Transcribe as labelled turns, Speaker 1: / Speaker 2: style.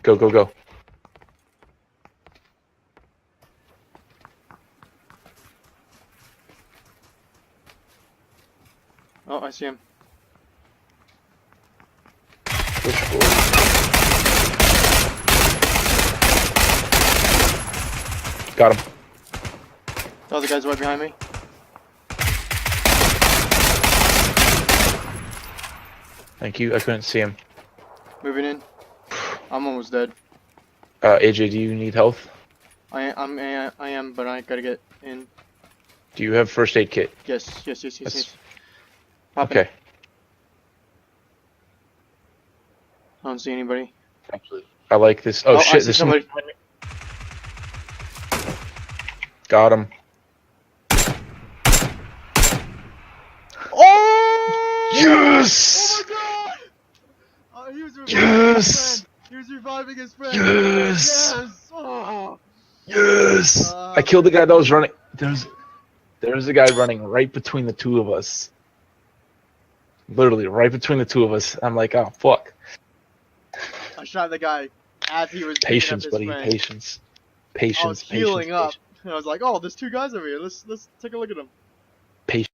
Speaker 1: Go, go, go.
Speaker 2: Oh, I see him.
Speaker 1: Push forward. Got him.
Speaker 2: The other guy's right behind me.
Speaker 1: Thank you. I couldn't see him.
Speaker 2: Moving in. I'm almost dead.
Speaker 1: AJ, do you need health?
Speaker 2: I am, but I gotta get in.
Speaker 1: Do you have first aid kit?
Speaker 2: Yes.
Speaker 1: Yes.
Speaker 2: Popping.
Speaker 1: Okay.
Speaker 2: I don't see anybody.
Speaker 1: Actually, I like this. Oh,
Speaker 2: I
Speaker 1: shit!
Speaker 2: see
Speaker 1: There's
Speaker 2: somebody.
Speaker 1: Got him.
Speaker 2: Oh!
Speaker 1: Yes!
Speaker 2: Oh my god! He was reviving
Speaker 1: Yes!
Speaker 2: his friend. He was reviving his friend.
Speaker 1: Yes!
Speaker 2: Yes! Oh!
Speaker 1: Yes! I killed the guy that was running. There's a guy running right between the two of us. Literally right between the two of us. I'm like, oh fuck.
Speaker 2: I shot the guy as he was
Speaker 1: Patience,
Speaker 2: picking up his
Speaker 1: buddy.
Speaker 2: friend.
Speaker 1: Patience.
Speaker 2: I was
Speaker 1: Patience.
Speaker 2: healing
Speaker 1: Patience.
Speaker 2: up. And I was like, oh, there's two guys over here. Let's take a look at them.
Speaker 1: Patience.